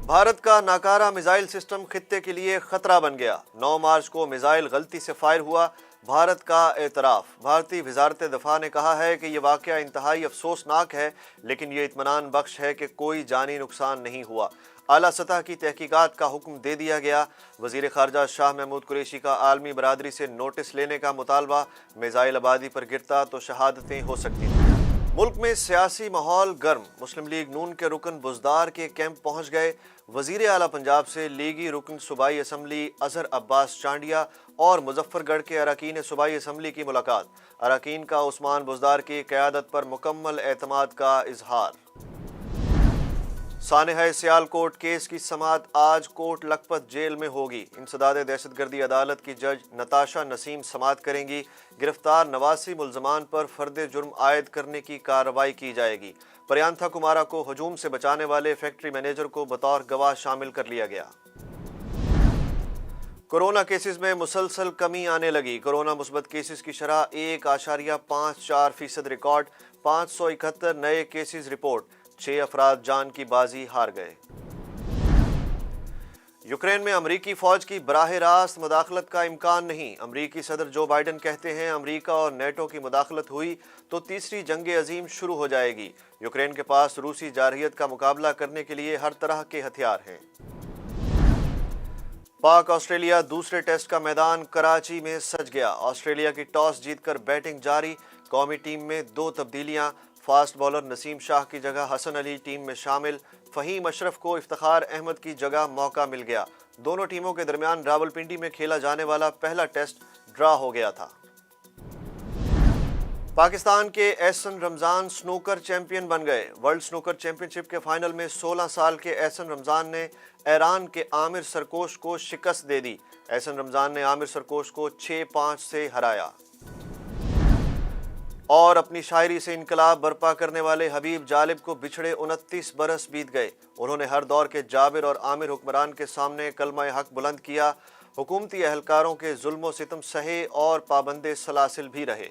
भारत का नाकारा missile system खित्ते के लिए खतरा बन गया। 9 मार्च को मिसाइल गलती से फायर हुआ, भारत का एतराफ। भारतीय वजारत दफा ने कहा है कि ये वाक़या इंतहाई अफसोसनाक है, लेकिन ये इत्मीनान बख्श है कि कोई जानी नुकसान नहीं हुआ। आला सतह की तहकीकात का हुक्म दे दिया गया। वज़ीर ख़ारजा शाह महमूद कुरैशी का आलमी बरादरी से नोटिस लेने का मुतालबा। मिसाइल आबादी पर गिरता तो शहादतें हो सकती थीं। मुल्क में सियासी माहौल गर्म। मुस्लिम लीग नून के रुकन बुज़दार के कैंप पहुंच गए। वज़ीर आला पंजाब से लीगी रुकन सूबाई असम्बली अजहर अब्बास चांडिया और मुजफ्फरगढ़ के अरकान सूबाई असम्बली की मुलाकात। अरकान का उस्मान बुज़दार की क़यादत पर मुकम्मल एतमाद का इजहार। सानेहा सियालकोट केस की समाअत आज कोट लखपत जेल में होगी। इंसदाद दहशतगर्दी अदालत की जज नताशा नसीम समाअत करेंगी। गिरफ्तार 89 मुल्ज़मान पर फर्द जुर्म आयद करने की कार्रवाई की जाएगी। प्रियांथा कुमारा को हजूम से बचाने वाले फैक्ट्री मैनेजर को बतौर गवाह शामिल कर लिया गया। कोरोना केसेस में मुसलसल कमी आने लगी। कोरोना मुस्बत केसेस की शरह 1.54% रिकॉर्ड। 571 नए केसेस रिपोर्ट। 6 अफराद जान की बाजी हार गए। यूक्रेन में अमरीकी फौज की बराह रास्त मुदाखलत का इम्कान नहीं। अमरीकी सदर जो बाइडन कहते हैं अमरीका और नेटो की मुदाखलत हुई तो तीसरी जंग अजीम शुरू हो जाएगी। यूक्रेन के पास रूसी जारहियत का मुकाबला करने के लिए हर तरह के हथियार हैं। पाक ऑस्ट्रेलिया दूसरे टेस्ट का मैदान कराची में सज गया। ऑस्ट्रेलिया की टॉस जीतकर बैटिंग जारी। कौमी टीम में 2 तब्दीलियां। फास्ट बॉलर नसीम शाह की जगह हसन अली टीम में शामिल। फ़हीम अशरफ को इफ्तिखार अहमद की जगह मौका मिल गया। दोनों टीमों के दरमियान रावलपिंडी में खेला जाने वाला पहला टेस्ट ड्रा हो गया था। पाकिस्तान के एहसन रमज़ान स्नूकर चैंपियन बन गए। वर्ल्ड स्नूकर चैंपियनशिप के फाइनल में 16 साल के एहसन रमज़ान ने ईरान के आमिर सरकोश को शिकस्त दे दी। एहसन रमज़ान ने आमिर सरकोश को 6-5 से हराया। और अपनी शायरी से इनकलाब बर्पा करने वाले हबीब जालिब को बिछड़े 29 बरस बीत गए। उन्होंने हर दौर के जाबिर और आमिर हुक्मरान के सामने कलमा हक बुलंद किया। हुकूमती एहलकारों के जुल्म सितम सहे और पाबंदे सलासिल भी रहे।